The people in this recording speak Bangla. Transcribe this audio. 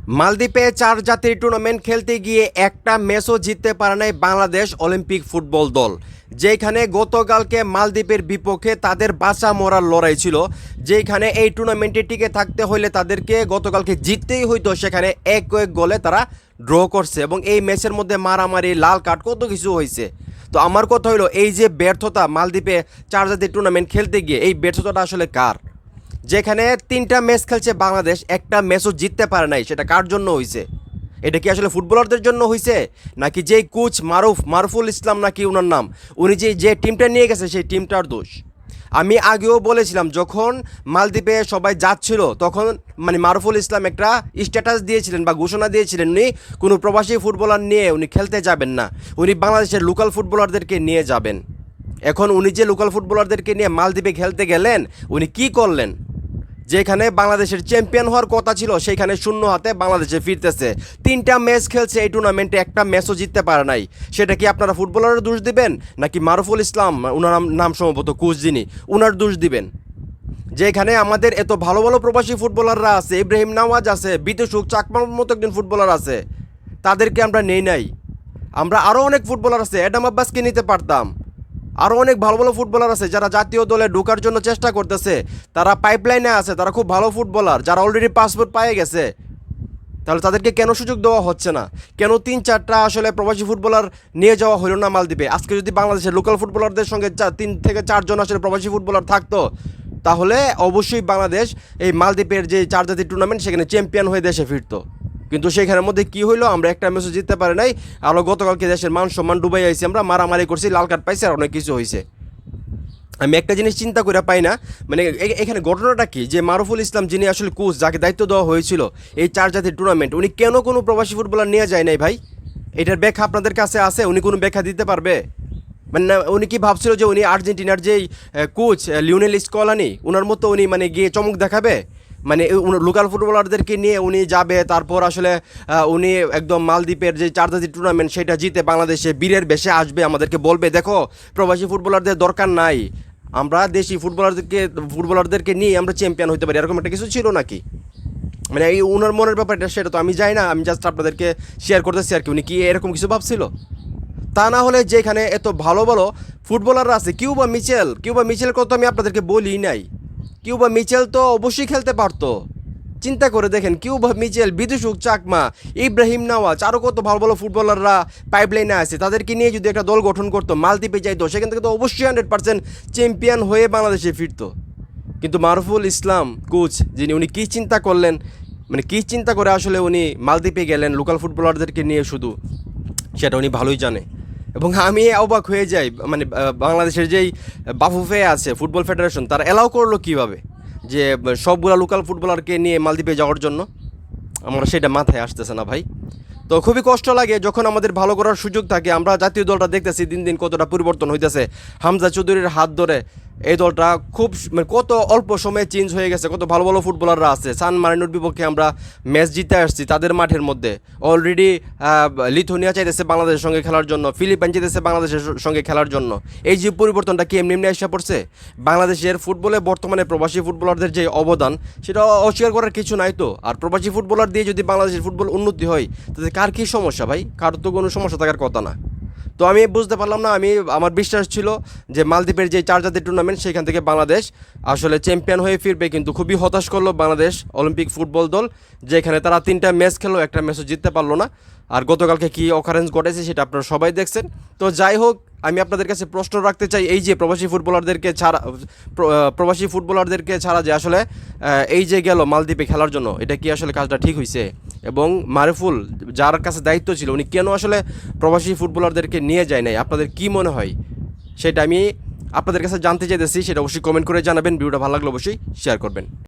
মালদ্বীপে 4 জাতির টুর্নামেন্ট খেলতে গিয়ে একটা ম্যাচও জিততে পারে নাই বাংলাদেশ অলিম্পিক ফুটবল দল। যেখানে গতকালকে মালদ্বীপের বিপক্ষে তাদের বাঁচা মরার লড়াই ছিল, যেখানে এই টুর্নামেন্টে টিকে থাকতে হলে তাদেরকে গতকালকে জিততেই হইতো, সেখানে এক এক গোলে তারা ড্র করছে এবং এই ম্যাচের মধ্যে মারামারি, লাল কার্ড, কত কিছু হয়েছে। তো আমার কথা হলো, এই যে ব্যর্থতা মালদ্বীপে 4 জাতির টুর্নামেন্ট খেলতে গিয়ে, এই ব্যর্থতাটা আসলে কার? যেখানে 3টা ম্যাচ খেলছে বাংলাদেশ, একটা ম্যাচও জিততে পারে নাই, সেটা কার জন্য হয়েছে? এটা কি আসলে ফুটবলারদের জন্য হয়েছে, নাকি যেই কোচ মারুফুল ইসলাম নাকি ওনার নাম, উনি যে টিমটা নিয়ে গেছে সেই টিমটার দোষ? আমি আগেও বলেছিলাম, যখন মালদ্বীপে সবাই যাচ্ছিল তখন মারুফুল ইসলাম একটা স্ট্যাটাস দিয়েছিলেন বা ঘোষণা দিয়েছিলেন, উনি কোনো প্রবাসী ফুটবলার নিয়ে উনি খেলতে যাবেন না, উনি বাংলাদেশের লোকাল ফুটবলারদেরকে নিয়ে যাবেন। এখন উনি যে লোকাল ফুটবলারদেরকে নিয়ে মালদ্বীপে খেলতে গেলেন, উনি কি করলেন? যেখানে বাংলাদেশের চ্যাম্পিয়ন হওয়ার কথা ছিল, সেইখানে শূন্য হাতে বাংলাদেশে ফিরতেছে। 3টা ম্যাচ খেলছে এই টুর্নামেন্টে, একটা ম্যাচও জিততে পারে নাই। সেটা কি আপনারা ফুটবলারের দোষ দিবেন, নাকি মারুফুল ইসলাম, ওনার নাম সম্ভবত কোচ যিনি, ওনার দোষ দিবেন? যেখানে আমাদের এত ভালো ভালো প্রবাসী ফুটবলাররা আছে, ইব্রাহিম নওয়াজ আছে, বিতুসুক চাকমার মতো একজন ফুটবলার আছে, তাদেরকে আমরা নেই নাই। আমরা আরও অনেক ফুটবলার আছে, অ্যাডাম আব্বাসকে নিতে পারতাম। আরও অনেক ভালো ভালো ফুটবলার আছে যারা জাতীয় দলে ঢোকার জন্য চেষ্টা করতেছে, তারা পাইপলাইনে আছে, তারা খুব ভালো ফুটবলার, যারা অলরেডি পাসপোর্ট পেয়ে গেছে। তাহলে তাদেরকে কেন সুযোগ দেওয়া হচ্ছে না? কেন 3-4টা আসলে প্রবাসী ফুটবলার নিয়ে যাওয়া হলো না মালদ্বীপে? আজকে যদি বাংলাদেশের লোকাল ফুটবলারদের সঙ্গে 3 থেকে 4 জন আসলে প্রবাসী ফুটবলার থাকতো, তাহলে অবশ্যই বাংলাদেশ এই মালদ্বীপের যে 4 জাতির টুর্নামেন্ট, সেখানে চ্যাম্পিয়ন হয়ে দেশে ফিরতো। কিন্তু সেখানের মধ্যে কি হইলো, আমরা একটা ম্যাচও জিততে পারি নাই। আরও গতকালকে দেশের মান সম্মান ডুবাই আইছি, আমরা মারামারি করছি, লাল কার্ড পাইছি, আর অনেক কিছু হয়েছে। আমি একটা জিনিস চিন্তা করে পাই না, এখানে ঘটনাটা কি, যে মারুফুল ইসলাম যিনি আসলে কোচ, যাকে দায়িত্ব দেওয়া হয়েছিল এই 4 জাতির টুর্নামেন্ট, উনি কেন কোনো প্রবাসী ফুটবলার নিয়ে যায় নাই ভাই? এটার ব্যাখ্যা আপনাদের কাছে আছে? উনি কোনো ব্যাখ্যা দিতে পারবে? উনি কি ভাবছিল যে উনি আর্জেন্টিনার যেই কোচ লিওনেল স্কলানি, ওনার মতো উনি গিয়ে চমক দেখাবে? লোকাল ফুটবলারদেরকে নিয়ে উনি যাবে, তারপর আসলে উনি একদম মালদ্বীপের যে 4 জাতির টুর্নামেন্ট সেটা জিতে বাংলাদেশে বীরের বেশে আসবে, আমাদেরকে বলবে দেখো প্রবাসী ফুটবলারদের দরকার নাই, আমরা দেশি ফুটবলারদেরকে নিয়ে আমরা চ্যাম্পিয়ন হতে পারি, এরকম একটা কিছু ছিল নাকি? এই ওনার মনের ব্যাপারটা, সেটা তো আমি জানি না, আমি জাস্ট আপনাদেরকে শেয়ার করতেছি আর কি। উনি কি এরকম কিছু ভাবছিল? তা না হলে যেখানে এত ভালো ভালো ফুটবলাররা আছে, কিউবা মিচেলের কথা আমি আপনাদেরকে বলি নাই। কিউবা মিচেল তো অবশ্যই খেলতে পারতো। চিন্তা করে দেখেন, কিউবা মিচেল, বিদুসুক চাকমা, ইব্রাহিম নওয়াজ, আরও কত ভালো ভালো ফুটবলাররা পাইপলাইনে আছে, তাদেরকে নিয়ে যদি একটা দল গঠন করতো, মালদ্বীপে যাইতো, সেখান থেকে তো অবশ্যই 100% চ্যাম্পিয়ন হয়ে বাংলাদেশে ফিরতো। কিন্তু মারুফুল ইসলাম কোচ যিনি, উনি কী চিন্তা করলেন, কী চিন্তা করে আসলে উনি মালদ্বীপে গেলেন লোকাল ফুটবলারদেরকে নিয়ে শুধু, সেটা উনি ভালোই জানে। এবং আমি অবাক হয়ে যাই, বাংলাদেশের যেই বাফুফে আছে ফুটবল ফেডারেশন, তারা অ্যালাউ করলো কীভাবে যে সবগুলা লোকাল ফুটবলারকে নিয়ে মালদ্বীপে যাওয়ার জন্য? আমরা সেটা মাথায় আসতেছে না ভাই। তো খুবই কষ্ট লাগে যখন আমাদের ভালো করার সুযোগ থাকে। আমরা জাতীয় দলটা দেখতেছি দিন দিন কতটা পরিবর্তন হইতেছে। হামজা চৌধুরীর হাত ধরে এই দলটা খুব কত অল্প সময়ে চেঞ্জ হয়ে গেছে। কত ভালো ভালো ফুটবলাররা আছে। সান মারিনোর বিপক্ষে আমরা ম্যাচ জিতে আসছি তাদের মাঠের মধ্যে। অলরেডি লিথুনিয়া চাইতেছে বাংলাদেশের সঙ্গে খেলার জন্য, ফিলিপাইন চাইতেছে বাংলাদেশের সঙ্গে খেলার জন্য। এই যে পরিবর্তনটা কি এমনি এমনি এসে পড়ছে? বাংলাদেশের ফুটবলে বর্তমানে প্রবাসী ফুটবলারদের যে অবদান, সেটা অস্বীকার করার কিছু নাই তো। আর প্রবাসী ফুটবলার দিয়ে যদি বাংলাদেশের ফুটবল উন্নতি হয়, তাতে কার কী সমস্যা ভাই? কার তো কোনো সমস্যা থাকার কথা না। তো আমি বুঝতে পারলাম না। আমার বিশ্বাস ছিল যে মালদ্বীপের যে 4 জাতির টুর্নামেন্ট, সেখান থেকে বাংলাদেশ আসলে চ্যাম্পিয়ন হয়ে ফিরবে, কিন্তু খুবই হতাশ করলো বাংলাদেশ অলিম্পিক ফুটবল দল, যেখানে তারা 3টা ম্যাচ খেলো, একটা ম্যাচও জিততে পারলো না। আর গতকালকে কী অকারেন্স ঘটেছে সেটা আপনারা সবাই দেখছেন। তো যাই হোক, আমি আপনাদের কাছে প্রশ্ন রাখতে চাই, এই যে প্রবাসী ফুটবলারদেরকে ছাড়া যে আসলে এই যে গেল মালদ্বীপে খেলার জন্য, এটা কি আসলে কাজটা ঠিক হয়েছে? এবং মারুফুল যার কাছে দায়িত্ব ছিল, উনি কেন আসলে প্রবাসী ফুটবলারদেরকে নিয়ে যায় নাই? আপনাদের কি মনে হয় সেটা আমি আপনাদের কাছে জানতে চাইতেছি। সেটা অবশ্যই কমেন্ট করে জানাবেন। ভিডিওটা ভালো লাগলে অবশ্যই শেয়ার করবেন।